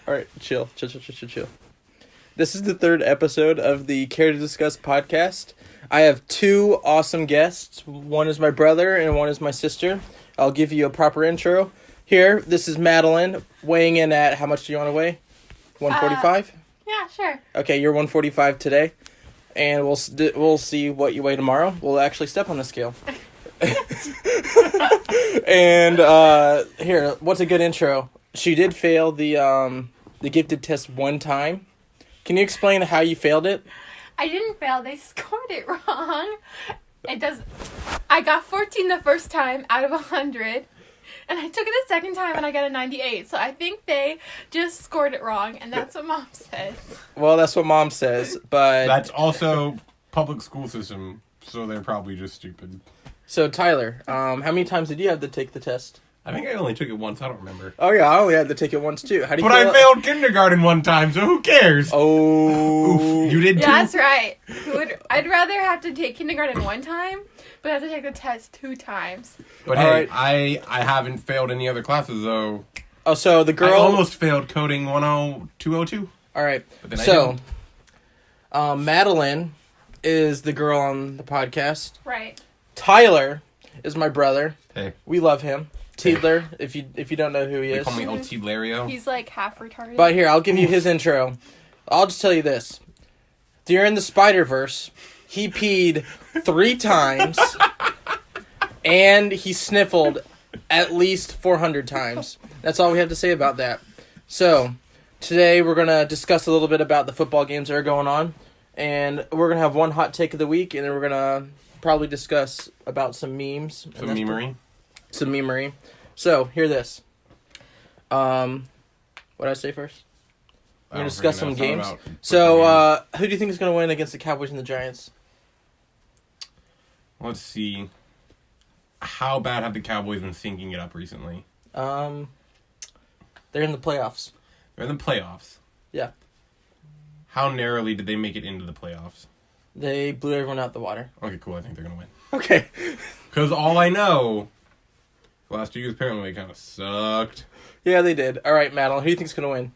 All right, chill. This is the third episode of the Care to Discuss podcast. I have two awesome guests. One is my brother and one is my sister. I'll give you a proper intro. Here, this is Madeline, weighing in at, how much do you want to weigh? 145? Yeah, sure. Okay, you're 145 today. And we'll see what you weigh tomorrow. We'll actually step on the scale. And here, what's a good intro? She did fail the gifted test one time. Can you explain how you failed it? I didn't fail. They scored it wrong. I got 14 the first time out of 100. And I took it the second time and I got a 98. So I think they just scored it wrong. And that's what Mom says. Well, that's what Mom says, but... That's also public school system, so they're probably just stupid. So, Tyler, how many times did you have to take the test? I think I only took it once, I don't remember. Oh, yeah, I only had to take it once, too. How do you But I failed kindergarten one time, so who cares? Oh. Oof, you did too? Yeah, that's right. I'd rather have to take kindergarten one time, but have to take the test 2 times. But All hey, right. I haven't failed any other classes, though. Oh, so the girl... I almost failed coding 10202. All right. But then So, Madeline is the girl on the podcast. Right. Tyler is my brother. Hey. We love him. Tiedler, if you don't know who he They is. call me old Tiedlario. He's like half retarded. But here, I'll give you his intro. I'll just tell you this. During the Spider-Verse, he peed 3 times, and he sniffled at least 400 times. That's all we have to say about that. So, today we're going to discuss a little bit about the football games that are going on, and we're going to have one hot take of the week, and then we're going to probably discuss about some memes. Some memery. Some memery. So, hear this. What did I say first? We're going to discuss some games. So, who do you think is going to win against the Cowboys and the Giants? Let's see. How bad have the Cowboys been syncing it up recently? They're in the playoffs. They're in the playoffs. Yeah. How narrowly did they make it into the playoffs? They blew everyone out the water. Okay, cool. I think they're going to win. Okay. Because all I know, the last 2 years apparently kind of sucked. Yeah, they did. All right, Madeline, who do you think's going to win?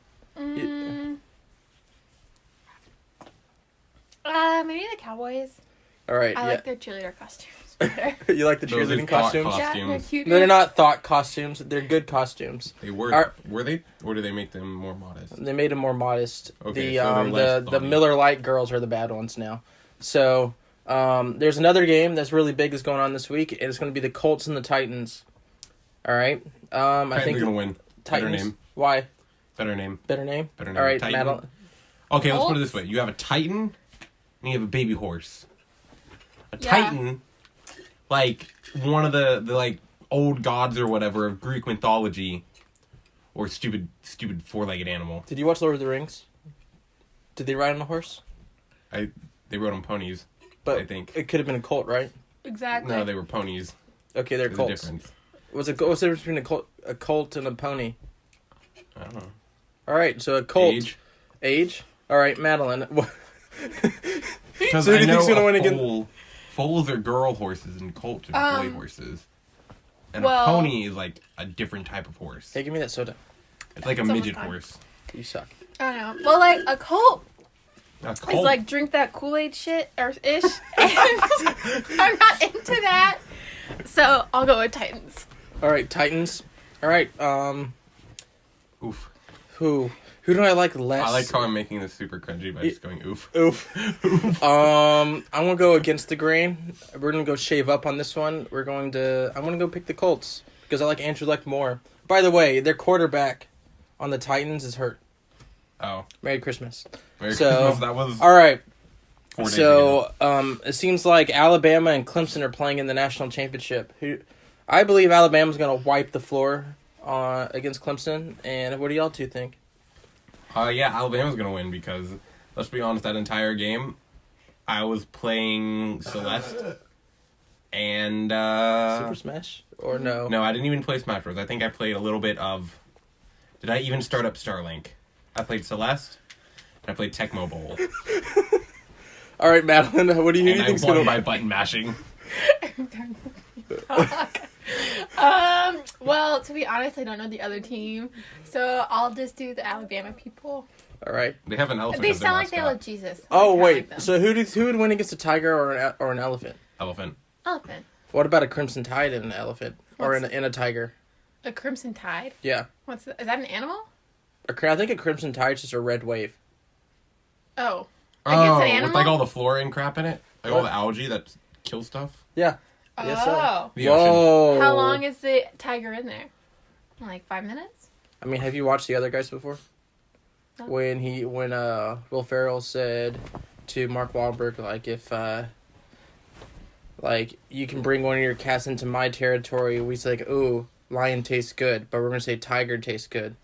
Maybe the Cowboys. All right, I yeah. like their cheerleader costumes better. You like the Those are cheerleading thought costumes? costumes. Yeah, they're cuter. No, they're not thought costumes. They're good costumes. They were. Are- Were they? Or did they make them more modest? They made them more modest. Okay, so they're less The thoughty. Miller Lite girls are the bad ones now. So, there's another game that's really big that's going on this week, and it's going to be the Colts and the Titans. All right. I I think think they're going to win. Titans. Better name. Why? Better name. Better name. Better name. All right, Titan. Madeline. Okay, let's put it Colts? this way. You have a Titan, and you have a baby horse. A Yeah. Titan, like one of the like old gods or whatever of Greek mythology, or stupid 4-legged animal. Did you watch Lord of the Rings? Did they ride on a horse? They rode on ponies. But I think. it could have been a colt, right? Exactly. No, they were ponies. Okay, they're There's a colts. difference. What's the difference between a colt and a pony? I don't know. All right, so a colt. Age. Age? All right, Madeline. Because So who do I you know think's gonna win again? Foals are girl horses and colts are boy horses. And well- a pony is like a different type of horse. Hey, give me that soda. It's like a It's almost midget gone. horse. You suck. I don't know. Well, like a Colt That's is colt. like drink that Kool-Aid shit or ish. And I'm not into that. So I'll go with Titans. All right, Titans. All right, Oof. who do I like less? I like how I'm making this super cringy by just going oof. Oof. I'm gonna go against the grain. We're gonna go shave up on this one. I'm gonna go pick the Colts because I like Andrew Luck more. By the way, their quarterback on the Titans is hurt. Oh. Merry Christmas. Merry So, Christmas. That was All right. 4 days ago. So, it seems like Alabama and Clemson are playing in the national championship. I believe Alabama's gonna wipe the floor against Clemson. And what do y'all two think? Yeah, Alabama's going to win because, let's be honest, that entire game, I was playing Celeste and... Super Smash or no? No, I didn't even play Smash Bros. I think I played a little bit of... Did I even start up Starlink? I played Celeste, and I played Tecmo Bowl. All right, Madeline. What do you And I think's won gonna? by button mashing. Well, to be honest, I don't know the other team, so I'll just do the Alabama people. All right. They have an elephant. They as their sound like they mascot. love Jesus. Oh I kinda wait. like them. So who would win against a tiger or an elephant? Elephant. Elephant. What about a crimson tide and an elephant or in a tiger? A crimson tide. Yeah. Is that an animal? I think a crimson tide is just a red wave. Oh. Oh, Against an with animal? like all the flora and crap in it, like all What? the algae that kills stuff. Yeah. Oh. Yes, sir. The ocean. Whoa. How long is the tiger in there? Like 5 minutes? I mean, have you watched The Other Guys before? No. When Will Ferrell said to Mark Wahlberg, like, if like you can bring one of your cats into my territory, we say like, ooh, lion tastes good, but we're gonna say tiger tastes good,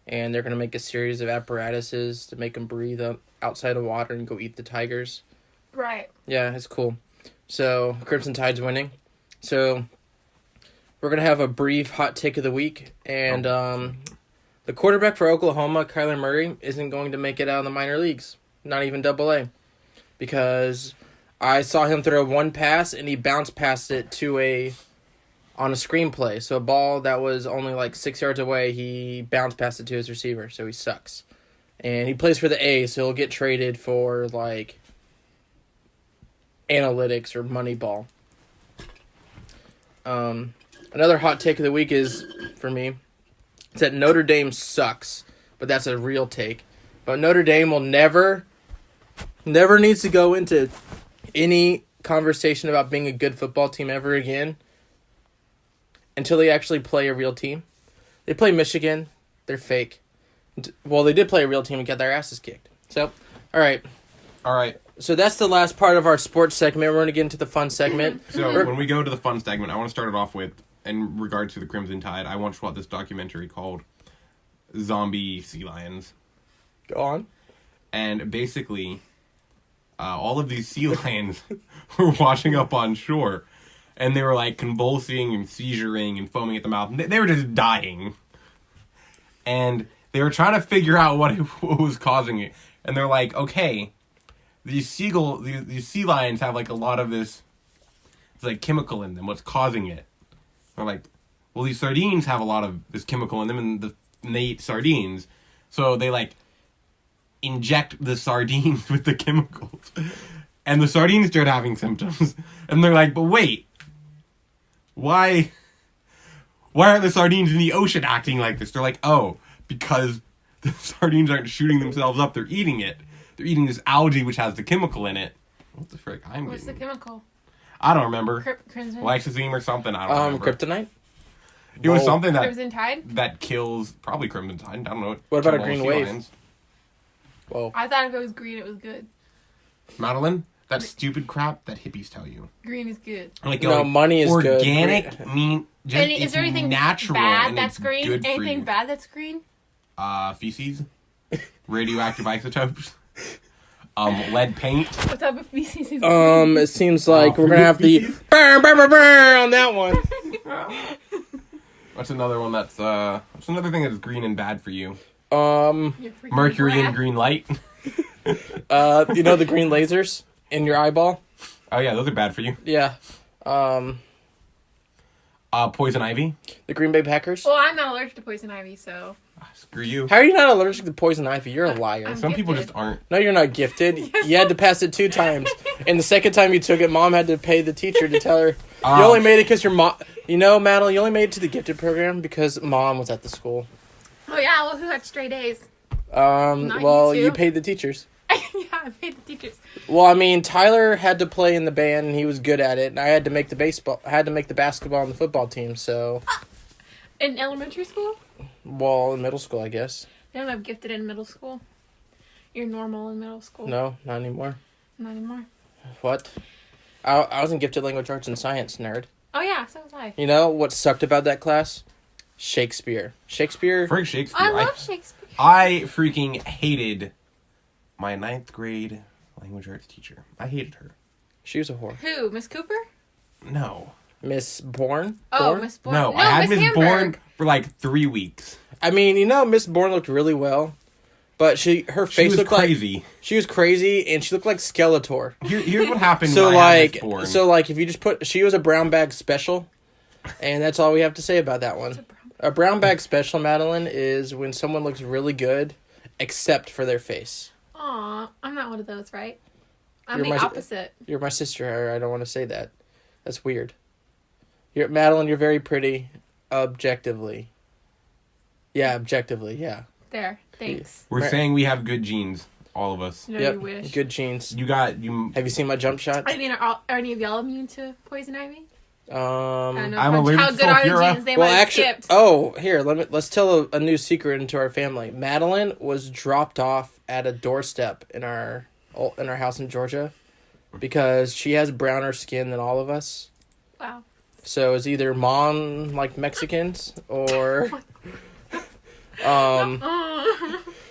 and they're gonna make a series of apparatuses to make them breathe outside of water and go eat the tigers. Right. Yeah, it's cool. So Crimson Tide's winning. So we're gonna have a brief hot take of the week, and the quarterback for Oklahoma, Kyler Murray, isn't going to make it out of the minor leagues, not even Double-A, because I saw him throw one pass and he bounced past it on a screenplay. So a ball that was only like 6 yards away, he bounced past it to his receiver. So he sucks, and he plays for the A's, so he'll get traded for like analytics or Moneyball. Another hot take of the week is, for me, is that Notre Dame sucks, but that's a real take. But Notre Dame will never needs to go into any conversation about being a good football team ever again until they actually play a real team. They play Michigan. They're fake. Well, they did play a real team and got their asses kicked. So, all right. All right. So that's the last part of our sports segment. We're going to get into the fun segment. So when we go to the fun segment, I want to start it off with, in regard to the Crimson Tide, I once watched this documentary called Zombie Sea Lions. Go on. And basically, all of these sea lions were washing up on shore. And they were like convulsing and seizuring and foaming at the mouth. They were just dying. And they were trying to figure out what was causing it. And they're like, okay, these sea lions have like a lot of this, it's like chemical in them. What's causing it? They're like, well, these sardines have a lot of this chemical in them, and they eat sardines. So they like inject the sardines with the chemicals. And the sardines start having symptoms. And they're like, but wait, why aren't the sardines in the ocean acting like this? They're like, oh, because the sardines aren't shooting themselves up, they're eating it. They're eating this algae which has the chemical in it. What the frick? What's the chemical? I don't remember. Crimson. Lysosine or something. I don't remember. Kryptonite? It was something Crimson Tide? that kills probably Crimson Tide. I don't know. What about a Kills green sea wave? lions. Whoa. I thought if it was green, it was good. Madeline, that stupid crap that hippies tell you. Green is good. Like, No, money is good. organic Green- mean just And is it's there anything natural bad and that's it's green? good for Anything you. bad that's green? Feces, radioactive isotopes, lead paint. What type of feces is It seems like we're gonna have the burn on that one. What's another one that's what's another thing that's green and bad for you? Your freaking Mercury and breath. green light. You know the green lasers in your eyeball? Oh yeah, those are bad for you. Yeah. Poison ivy. The Green Bay Packers. Well, I'm not allergic to poison ivy, so. Screw you. How are you not allergic to poison ivy? You're a liar. I'm Some people gifted. just aren't. No, you're not gifted. You had to pass it 2 times, and the second time you took it, Mom had to pay the teacher to tell her. You only made it because your mom. You know, Madeline, you only made it to the gifted program because Mom was at the school. Oh, yeah, well, who had straight A's? Not Well, you you two. paid the teachers. Yeah, I paid the teachers. Well, I mean, Tyler had to play in the band and he was good at it, and I had to make the basketball and the football team. So, In elementary school? well, in middle school, I guess. They don't have gifted in middle school. You're normal in middle school. No, not anymore. Not anymore. What? I was in gifted language arts and science, nerd. Oh, yeah, so was I. You know what sucked about that class? Shakespeare. Frank Shakespeare. I love Shakespeare. I freaking hated my 9th grade language arts teacher. I hated her. She was a whore. Who? Miss Cooper? No. Miss Bourne? Oh, Bourne? Miss Bourne. No, I had Miss Miss Hamburg. Bourne for like 3 weeks. I mean, you know, Miss Bourne looked really well, but her She face was looked crazy. like she was crazy, and she looked like Skeletor. Here's what happened So when I had like, Miss Bourne. so like, if you just she was a brown bag special, And that's all we have to say about that It's one. a A brown bag special, Madeline, is when someone looks really good, except for their face. Aw, I'm not one of those, right? I'm You're the my- opposite. You're my sister. I don't want to say that. That's weird. Madeline, you're very pretty, objectively. Yeah, objectively, yeah. There. Thanks. We're Right. saying we have good genes, all of us. No, Yep, you wish. good genes. You. Have you seen my jump shot? I mean, are any of y'all immune to poison ivy? I don't know I'm how allergic to good are the sulfura. genes they Well, might have actually, skipped. here, let's tell a new secret into our family. Madeline was dropped off at a doorstep in our house in Georgia because she has browner skin than all of us. Wow. So it's either mom like Mexicans or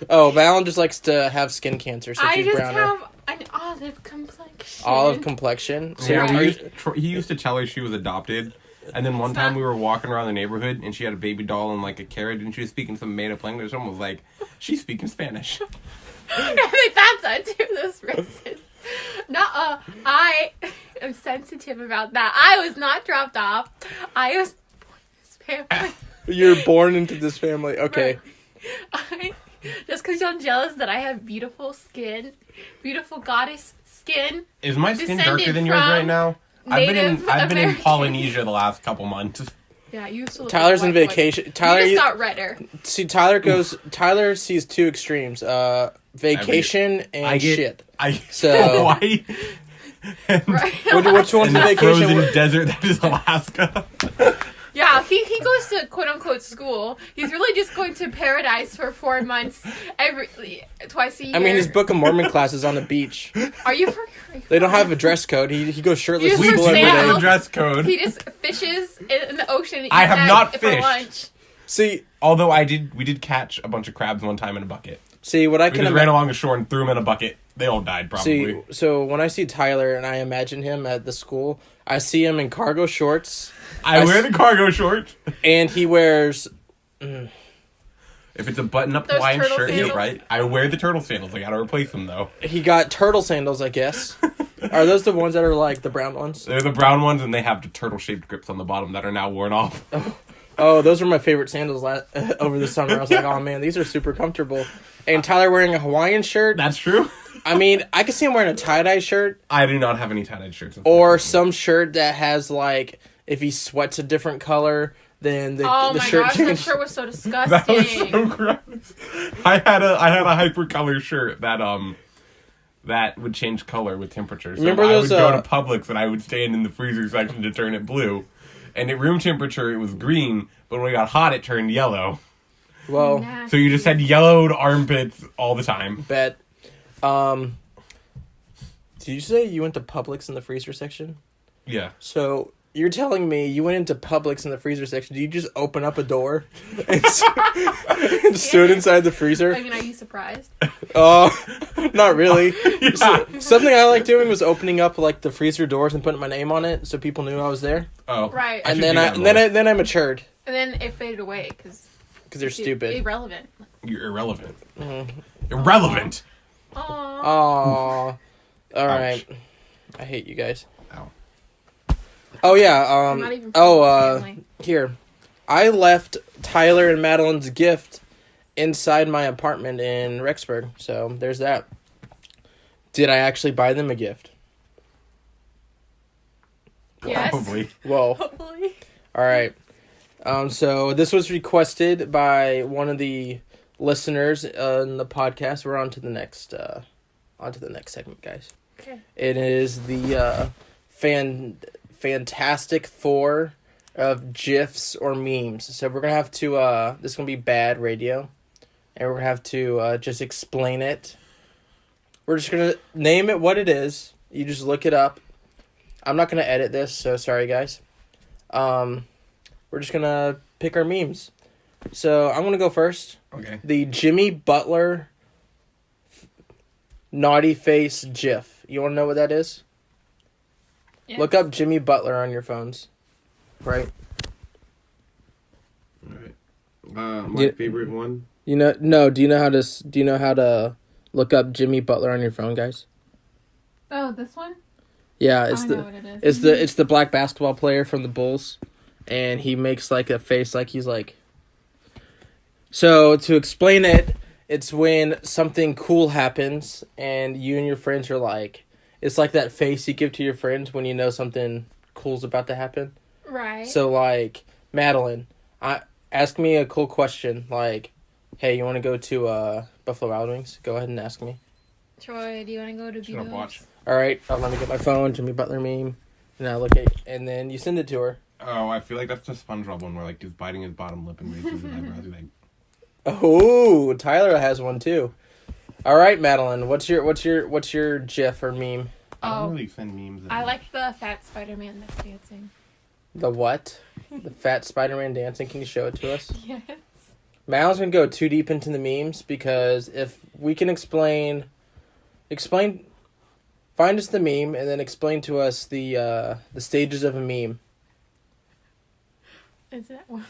Madeline just likes to have skin cancer, so I she's just browner. have an olive complexion. Olive complexion. So Yeah, are you- he used to tell her she was adopted. And then one time we were walking around the neighborhood and she had a baby doll and like a carrot and she was speaking some made up language. Someone was like, she's speaking Spanish. I think that's it too. Those racist. No, I am sensitive about that. I was not dropped off. I was born in this family. You're born into this family. Okay. Just because you're jealous that I have beautiful skin, beautiful goddess skin. Is my skin Descended darker than yours from right now? I've been in Native Polynesia the last couple months. Yeah, you used to look Tyler's like on a white boy. vacation. Tyler, You just got redder. see, Tyler sees two extremes: vacation and shit. So- Hawaii. Right. Which one's And the the vacation? frozen desert that is Alaska. Yeah, he goes to quote unquote school. He's really just going to paradise for 4 months twice a year. I mean, his Book of Mormon class is on the beach. Are you? They don't have a dress code. He goes shirtless You to just school wear every We sandals. day. have a dress code. He just fishes in the ocean. And I eats have that not for fished. lunch. See, Although we did catch a bunch of crabs one time in a bucket. what I We can just ran imagine. along the shore and threw them in a bucket. They all died probably. So when I see Tyler and I imagine him at the school, I see him in cargo shorts I wear the cargo shorts. and he wears. If it's a button-up Those Hawaiian turtle shirt, sandals? right? I wear the turtle sandals. I gotta replace them though. He got turtle sandals, I guess. Are those the ones that are like the brown ones? They're the brown ones, and they have the turtle-shaped grips on the bottom that are now worn off. Oh, those were my favorite sandals over the summer. I was like, oh man, these are super comfortable. And Tyler wearing a Hawaiian shirt. That's true. I mean, I could see him wearing a tie-dye shirt I do not have any tie-dyed shirts. or some shirt that has like, if he sweats a different color, then the Oh my shirt gosh, that changes. shirt was so disgusting. That was so gross. I had a hypercolor shirt that would change color with temperature. So Remember I those, would go to Publix and I would stand in the freezer section to turn it blue. And at room temperature it was green, but when it got hot it turned yellow. Well, Nasty. So you just had yellowed armpits all the time. bet. Did you say you went to Publix in the freezer section? Yeah. So you're telling me you went into Publix in the freezer section? Did you just open up a door and, and stood inside the freezer? I mean, are you surprised? Oh, not really. Yeah. Something I like doing was opening up like the freezer doors and putting my name on it so people knew I was there. Oh. Right. I And should then do I that more. then I matured And then it faded away because because they're stupid. irrelevant. You're irrelevant. Mm-hmm. Irrelevant. Aww. Oh, all right. I hate you guys. Ow. Oh yeah. I'm not even from this family. Here, I left Tyler and Madeline's gift inside my apartment in Rexburg. So there's that. Did I actually buy them a gift? Yes. Probably. Whoa. Hopefully. All right. So this was requested by one of the listeners in the podcast. We're on to the next segment, guys. Okay. It is the Fantastic Four of GIFs or memes. So we're gonna have to. This is gonna be bad radio, and we're gonna have to just explain it. We're just gonna name it what it is. You just look it up. I'm not gonna edit this, so sorry, guys. We're just gonna pick our memes. So I'm gonna go first. Okay. The Jimmy Butler naughty face GIF. You want to know what that is? Yeah. Look up Jimmy Butler on your phones. Right. Alright. My Yeah. favorite one. You know? No. Do you know how to look up Jimmy Butler on your phone, guys? Oh, this one? Yeah, it's I the know what it is. it's the black basketball player from the Bulls, and he makes like a face like he's like. So to explain it, it's when something cool happens and you and your friends are like, it's like that face you give to your friends when you know something cool's about to happen. Right. So like, Madeline, ask me a cool question like, hey, you want to go to Buffalo Wild Wings? Go ahead and ask me. Troy, do you want to go to Shut up, Beatles? watch. All right, let me get my phone, Jimmy Butler meme, and I look at, and then you send it to her. Oh, I feel like that's the SpongeBob one where like he's biting his bottom lip and raising his eyebrows. He's like, Oh, Tyler has one too. All right, Madeline, what's your GIF or meme? I Oh. don't really send memes. I like the fat Spider-Man that's dancing. The what? The fat Spider-Man dancing. Can you show it to us? Yes. Madeline's gonna go too deep into the memes because if we can explain, find us the meme and then explain to us the stages of a meme. Is that one?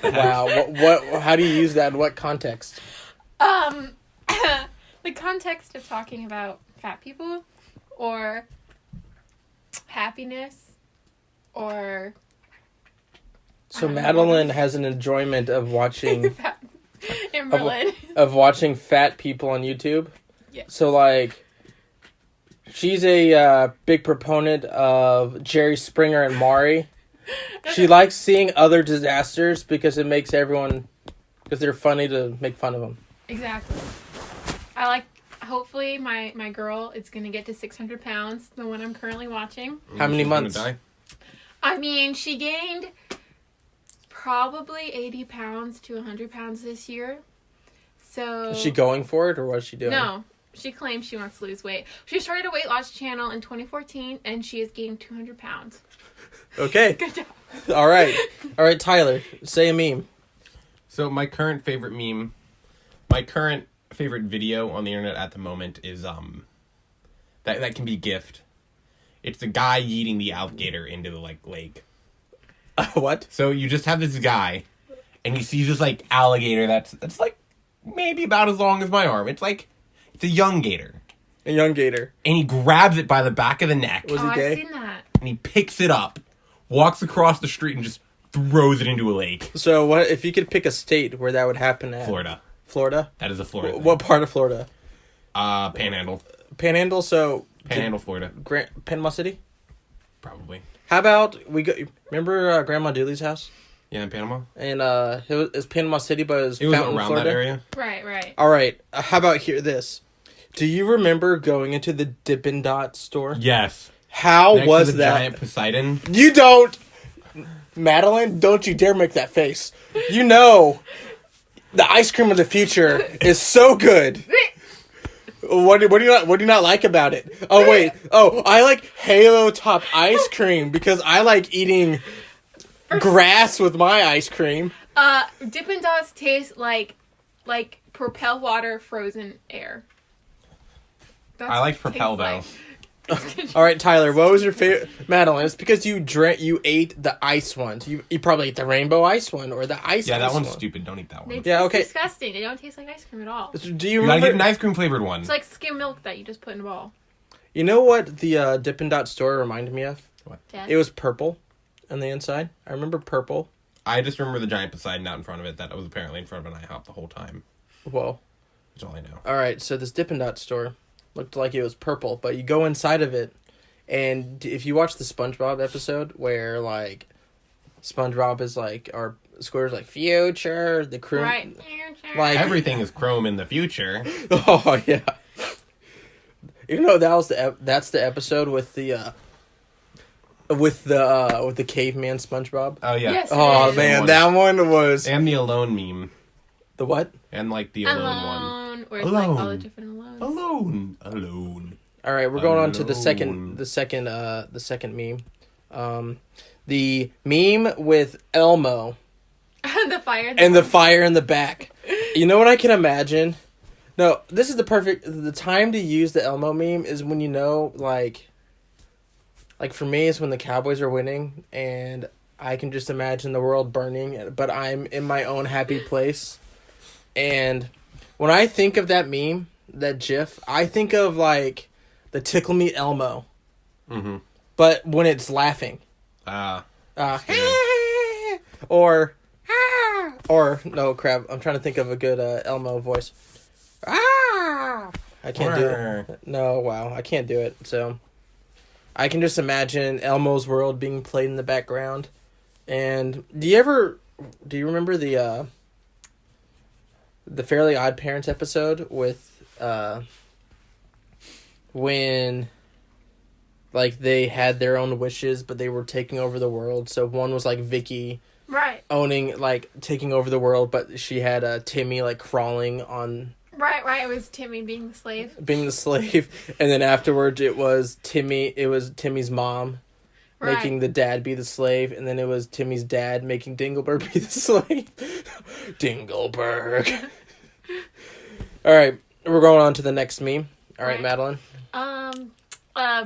Wow, what? How do you use that in what context? The context of talking about fat people, or happiness, or So Madeline has an enjoyment of watching fat in Berlin. of watching fat people on YouTube. Yes. So like, she's a big proponent of Jerry Springer and Maury. She likes seeing other disasters because it makes everyone, because they're funny to make fun of them. Exactly. I like. Hopefully, my girl is gonna get to 600 pounds. The one I'm currently watching. How many she's gonna months? die. I mean, she gained probably 80 pounds to 100 pounds this year. So Is she going for it or what is she doing? No, she claims she wants to lose weight. She started a weight loss channel in 2014, and she has gained 200 pounds. Okay. Good job. All right, Tyler, say a meme. So my current favorite video on the internet at the moment is that can be gift. It's the guy yeeting the alligator into the lake. What? So you just have this guy, and he sees this alligator that's like maybe about as long as my arm. It's a young gator, A young gator. and he grabs it by the back of the neck, Was he I've gay? seen that. and he picks it up, walks across the street, and just throws it into a lake. So what if you could pick a state where that would happen at? Florida. Florida? That is a Florida. What part of Florida? Panhandle. Panhandle, so Panhandle, Florida. Panama City? Probably. How about we go? Remember Grandma Dooley's house? Yeah, in Panama. And it's Panama City, but It was Fountain, around Florida. that area. Right. All right. How about this? Do you remember going into the Dippin' Dot store? Yes. How Next was to the that? giant Poseidon. You don't, Madeline. Don't you dare make that face. You know, the ice cream of the future is so good. What do you not like about it? Oh wait. Oh, I like Halo Top ice cream because I like eating grass with my ice cream. Dippin' Dots taste like Propel water frozen air. That's I like what it Propel, tastes like. All right, Tyler. What was your favorite, Madeline? It's because you ate the ice ones. You probably ate the rainbow ice one or the ice. Yeah, that ice one's one. stupid. Don't eat that They one. Yeah, taste okay. disgusting. They don't taste like ice cream at all. Do you You gotta remember? get an ice cream flavored one. It's like skim milk that you just put in a bowl. You know what the Dippin' Dot store reminded me of? Yes. It was purple on the inside. I remember purple. I just remember the giant Poseidon out in front of it that was apparently in front of an IHOP the whole time. Whoa. That's all I know. All right, so this Dippin' Dot store looked like it was purple, but you go inside of it, and if you watch the SpongeBob episode where SpongeBob is or Squidward's future, the crew, Right. like Everything is chrome in the future. Oh yeah. Even though that's the episode with the caveman SpongeBob. Oh yeah. Yes. Oh is. man, that one was And the alone meme. the what? And the alone one. Alone. Or it's like all the Alone. different alones. Alone. All right, we're going on to the Alone. second meme. The meme with Elmo The fire. and the fire in the back. You know what I can imagine? No, this is the time to use the Elmo meme is when like for me it's when the Cowboys are winning and I can just imagine the world burning, but I'm in my own happy place. And when I think of that meme, that GIF, I think of the Tickle Me Elmo. Mm-hmm. But when it's laughing. Or no crap. I'm trying to think of a good Elmo voice. I can't do it. No, wow, I can't do it. So I can just imagine Elmo's World being played in the background. And do you remember the Fairly Odd Parents episode with when like they had their own wishes but they were taking over the world? So one was like Vicky owning, like, taking over the world, but she had Timmy, like, crawling on... Right, it was Timmy being the slave. And then afterwards it was Timmy's mom making the dad be the slave, and then it was Timmy's dad making Dingleberg be the slave. Dingleberg. Alright, we're going on to the next meme. Alright, Madeline.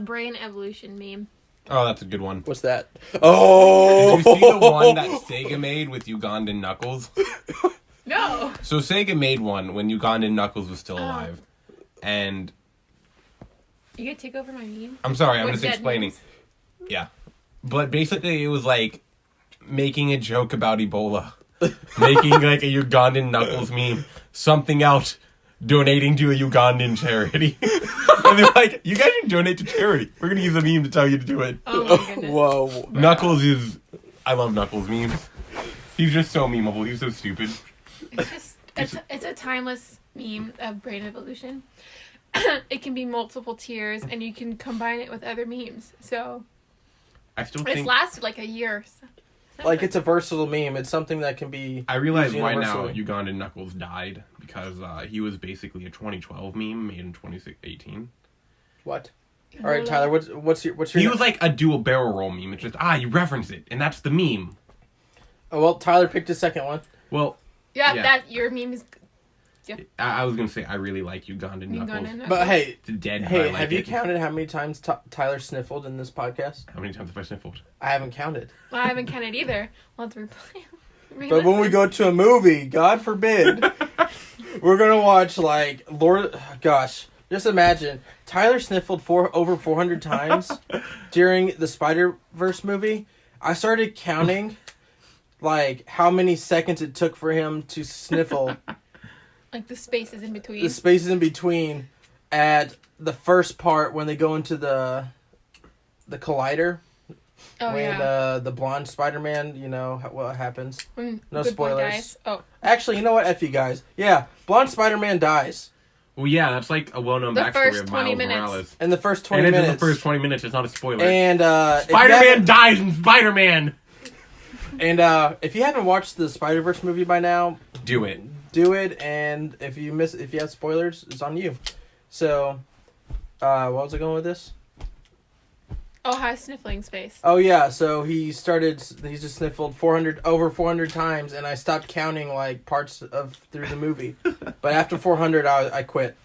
Brain evolution meme. Oh, that's a good one. What's that? Oh! Did you see the one that Sega made with Ugandan Knuckles? No! So Sega made one when Ugandan Knuckles was still alive. And... You gonna take over my meme? I'm sorry, I'm just explaining. Memes? Yeah. But basically it was like making a joke about Ebola. Making like a Ugandan Knuckles meme. Something out. Donating to a Ugandan charity. And they're like, you guys should donate to charity. We're going to use a meme to tell you to do it. Oh my goodness. Whoa. Knuckles is... I love Knuckles memes. He's just so memeable. He's so stupid. It's a timeless meme of brain evolution. It can be multiple tiers, and you can combine it with other memes. So... I still think... It's lasted like a year. Like, it's a versatile meme. It's something that can be... I realize why now Ugandan Knuckles died. Because he was basically a 2012 meme made in 2018. What? All right, Tyler. What's your? He was like a dual barrel roll meme. It's just you reference it, and that's the meme. Oh well, Tyler picked a second one. Well, yeah. That your meme is. Yep. I was gonna say I really like Ugandan Knuckles. But hey, it's dead. Hey, have you counted how many times Tyler sniffled in this podcast? How many times have I sniffled? I haven't counted. Well, I haven't counted either. Let's replay. But when we go to a movie, God forbid, we're gonna watch like just imagine Tyler sniffled over 400 times during the Spider-Verse movie. I started counting like how many seconds it took for him to sniffle. Like the spaces in between. The spaces in between at the first part when they go into the collider. Oh, when the blonde Spider-Man, you know what happens. No spoilers. Oh. Actually, you know what? F you guys. Yeah, blonde Spider-Man dies. Well, yeah, that's like a well-known backstory of Miles Morales. In the first 20 minutes. And in the first 20 minutes, it's not a spoiler. And Spider-Man dies in Spider-Man! And if you haven't watched the Spider-Verse movie by now, do it. And if you have spoilers, it's on you. So, what was I going with this? Oh, high sniffling space. Oh yeah, so he just sniffled over 400 times, and I stopped counting like parts through the movie. But after 400, I quit.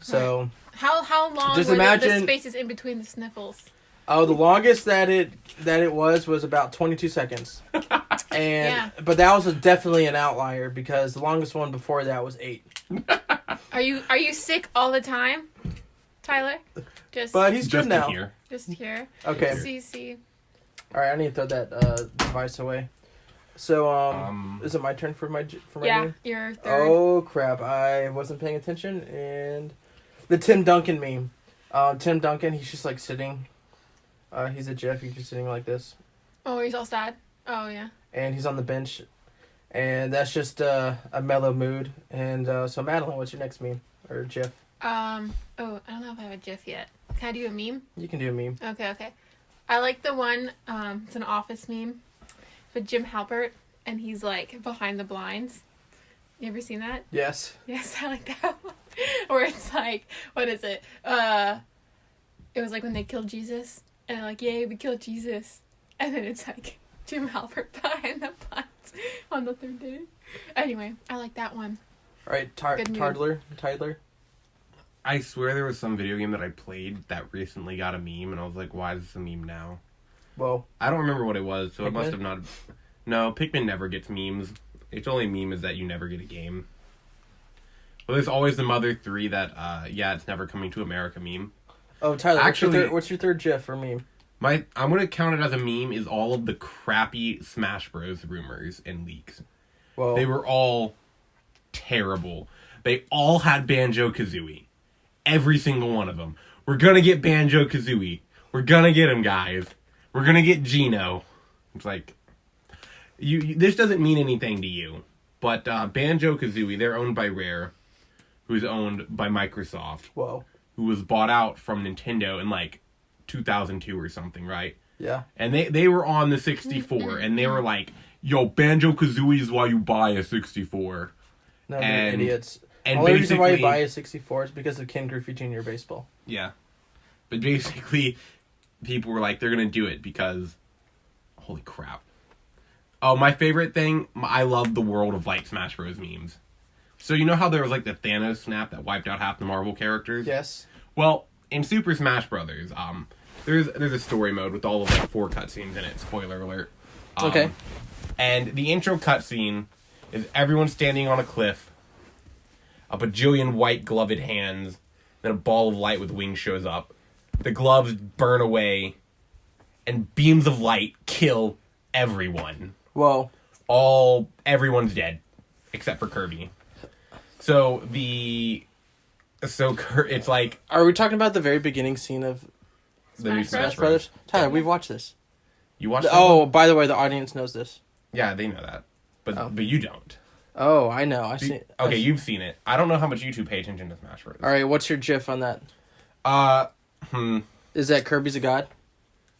So how long just were imagine the spaces in between the sniffles? Oh, the longest that it was about 22 seconds. But that was definitely an outlier because the longest one before that was 8. Are you sick all the time, Tyler? But he's good now. Here. Just here. Okay. See. All right, I need to throw that device away. So, is it my turn for my yeah, your third. Oh crap! I wasn't paying attention, and the Tim Duncan meme. Tim Duncan, he's just like sitting. He's a GIF. He's just sitting like this. Oh, he's all sad. Oh yeah. And he's on the bench, and that's just a mellow mood. And so, Madeline, what's your next meme or GIF? Oh, I don't know if I have a GIF yet. Can I do a meme? You can do a meme. Okay. I like the one, it's an Office meme with Jim Halpert, and he's, like, behind the blinds. You ever seen that? Yes. Yes, I like that one. Where it's like, what is it? It was like when they killed Jesus, and they're like, yay, we killed Jesus. And then it's like Jim Halpert behind the blinds on the third day. Anyway, I like that one. All right, Tyler. I swear there was some video game that I played that recently got a meme, and I was like, why is this a meme now? Well, I don't remember what it was, so Pikmin? It must have not... No, Pikmin never gets memes. Its only meme is that you never get a game. Well, there's always the Mother 3 that, it's never coming to America meme. Oh, Tyler, actually, what's your third GIF or meme? I'm gonna count it as a meme. Is all of the crappy Smash Bros. Rumors and leaks. Well, They were all terrible. They all had Banjo-Kazooie. Every single one of them. We're gonna get Banjo-Kazooie. We're gonna get him, guys. We're gonna get Geno. It's like, this doesn't mean anything to you. But Banjo-Kazooie, they're owned by Rare, who's owned by Microsoft, whoa. who was bought out from Nintendo in like 2002 or something, right? Yeah. And they were on the 64, and they were like, yo, Banjo-Kazooie is why you buy a 64. No, they're And- idiots. And Only reason why you basically- buy a 64 is because of Ken Griffey Jr. baseball. Yeah. But basically, people were like, they're going to do it because, holy crap. Oh, my favorite thing, I love the World of Light Smash Bros. Memes. So you know how there was like the Thanos snap that wiped out half the Marvel characters? Yes. Well, in Super Smash Brothers, there's a story mode with all of like 4 cutscenes in it. Spoiler alert. Okay. And the intro cutscene is everyone standing on a cliff, a bajillion white gloved hands, then a ball of light with wings shows up. The gloves burn away, and beams of light kill everyone. Whoa. Everyone's dead, except for Kirby. So it's like Are we talking about the very beginning scene of the new Smash Smash Smash Brothers? Brothers. Tyler, we've watched this. You watched? Oh, by the way, the audience knows this. yeah, they know that, but Oh. but you don't. Oh, I know. I see. Okay, you've seen it. I don't know how much you two pay attention to Smash Bros. All right, what's your GIF on that? Is that Kirby's a god?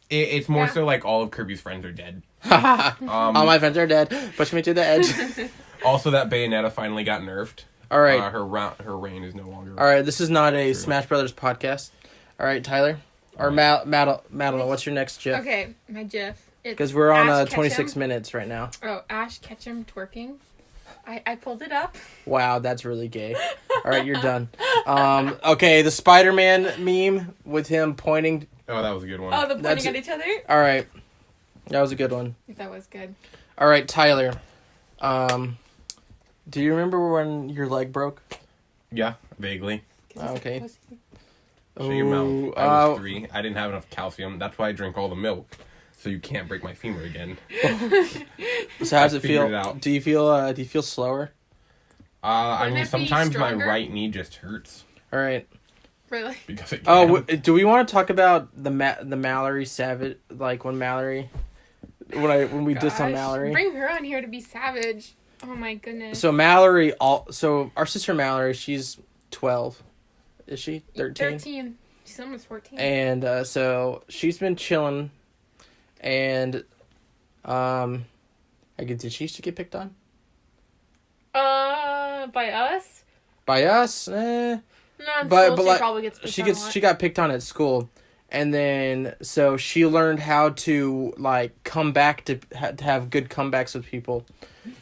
It's more Yeah. so like all of Kirby's friends are dead. All my friends are dead. Push me to the edge. Also, that Bayonetta finally got nerfed. All right. Her reign is no longer. All right, this is not a Smash Brothers podcast. All right, Tyler. Or Madeline, what's your next GIF? Okay, my GIF. Because we're on Ash 26 Ketchum. minutes right now. Oh, Ash Ketchum twerking. I pulled it up. Wow, that's really gay. All right, you're done. Okay, the Spider-Man meme with him pointing. Oh, that was a good one. Oh, the That's pointing it. at each other? All right, that was a good one. That was good. All right, Tyler. Do you remember when your leg broke? Yeah, vaguely. Okay. Shut your mouth. Ooh, I was 3. I didn't have enough calcium. That's why I drink all the milk. So you can't break my femur again. So how does it figured feel? it out. Do you feel slower? I Wouldn't mean, it be sometimes my stronger? right knee just hurts All right. Really? because it Oh, can. do we want to talk about the Mallory Savage? Like when we dissed on Gosh, Mallory. Bring her on here to be savage. Oh my goodness. So Mallory, so our sister Mallory, she's 12. Is she 13? 13. She's almost 14. And so she's been chilling, and did she used to get picked on By us? by us? No, in But- school but she like, probably gets picked on a lot. She got picked on at school, and then so she learned how to like come back to have good comebacks with people.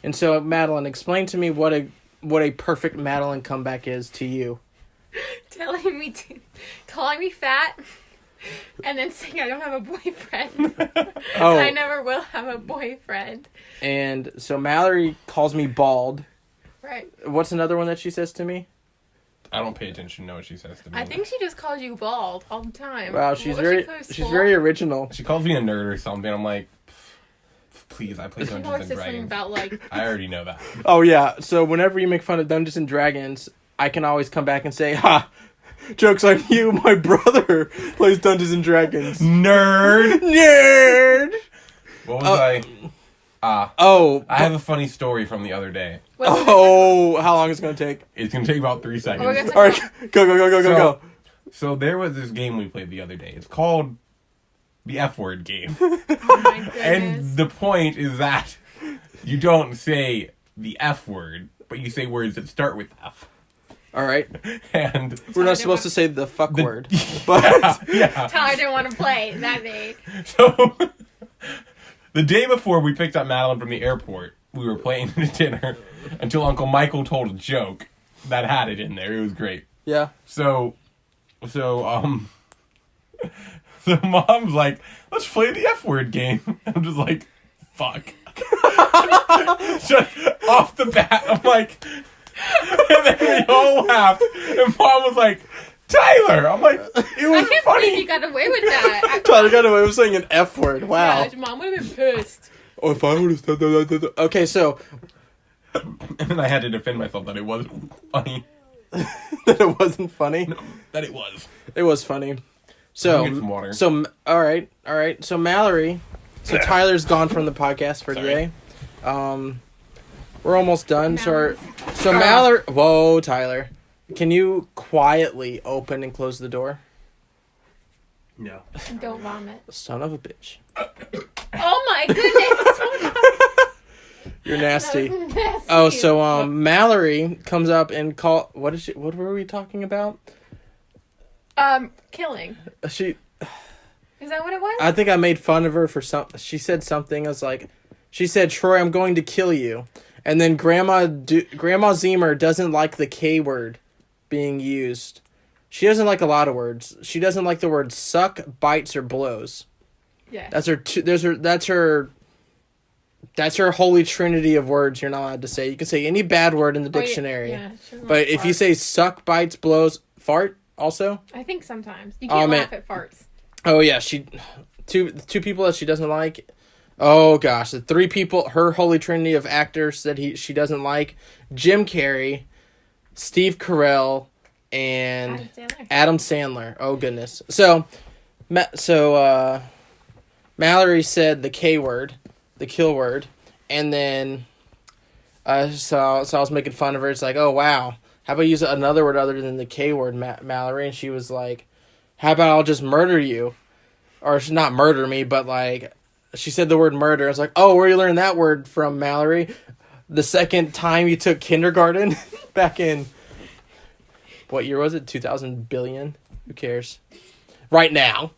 And so Madeline, explain to me what a perfect Madeline comeback is to you. Calling me fat, and then saying I don't have a boyfriend. Oh, I never will have a boyfriend. and so Mallory calls me bald. Right. What's another one that she says to me? I don't pay attention to what she says to me. I think she just calls you bald all the time. Wow, What she's was very she called? she's Swole? very original. She calls me a nerd or something. I'm like, please, I play She always Dungeons and says something Dragons. about like I already know that. Oh yeah, so whenever you make fun of Dungeons and Dragons, I can always come back and say, "Ha, joke's on you. My brother plays Dungeons and Dragons." Nerd! Nerd. What was I? Oh, I have a funny story from the other day. oh, how long is it gonna take? It's gonna take about 3 seconds. we're gonna All right, go. So- So there was this game we played the other day. It's called the F word game. Oh my goodness. And the point is that you don't say the F word, but you say words that start with F. All right, And we're not supposed to say the fuck word, but yeah. Tyler didn't want to play that day. So the day before we picked up Madeline from the airport, we were playing dinner until Uncle Michael told a joke that had it in there. It was great. yeah. So mom's like, let's play the F word game. I'm just like, fuck. Just off the bat, I'm like, and then we all laughed. And mom was like, Tyler. I'm like, it I was can't believe funny. you got away with that. Tyler got away with saying an F word. Wow. Yeah, your mom would have been pissed. Oh, if I would have said that. Okay, so And then I had to defend myself that it was funny. that it wasn't funny. No, that it was. It was funny. Let me So, get some water. all right. So Mallory, so Tyler's gone from the podcast for Sorry. today. We're almost done. So Mallory. Whoa, Tyler, can you quietly open and close the door? No. Don't vomit. Son of a bitch. Oh my goodness. You're nasty. That was nasty. Oh, so Mallory comes up and what were we talking about? Killing. She Is that what it was? I think I made fun of her for she said something. I was like, she said, "Troy, I'm going to kill you." And then Grandma Zemer doesn't like the K word being used. She doesn't like a lot of words. She doesn't like the words suck, bites, or blows. Yeah. That's her holy trinity of words you're not allowed to say. You can say any bad word in the Oh, yeah, dictionary. yeah, she doesn't But like if you farts. say suck, bites, blows, fart also? I think sometimes you Oh, can't man. laugh at farts. Oh yeah, two people that she doesn't like. Oh gosh, the three people, her holy trinity of actors that she doesn't like: Jim Carrey, Steve Carell, and Adam Sandler. Oh goodness. So Mallory said the K word, the kill word, and then so I was making fun of her. It's like, oh wow, how about use another word other than the K word, Mallory? And she was like, how about I'll just murder you? Or not murder me, but like, she said the word murder. I was like, oh, where you learn that word from, Mallory? The second time you took kindergarten back in, what year was it? 2000 billion? Who cares? Right now.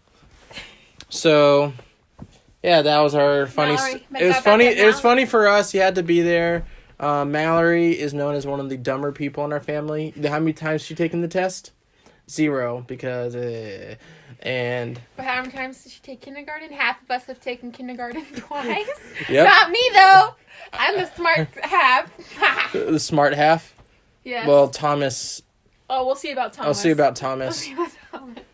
So, yeah, that was our funny. Mallory, It was back funny. at It was Mallory. funny for us. You had to be there. Mallory is known as one of the dumber people in our family. How many times has she taken the test? 0, because and But how many times did she take kindergarten? Half of us have taken kindergarten twice. Yep. Not me though. I'm the smart half. the smart half. Yes. Well, Thomas. Oh, we'll see about Thomas. I'll see about We'll Thomas. see about Thomas.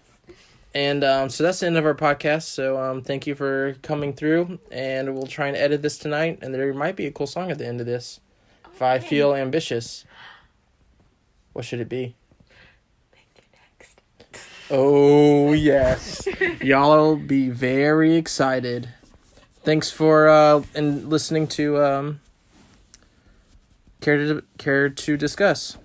And so that's the end of our podcast. So thank you for coming through, and we'll try and edit this tonight. And there might be a cool song at the end of this, if I Okay. feel ambitious. What should it be? Thank you, next. Oh yes, y'all will be very excited. Thanks for listening to Care to Discuss.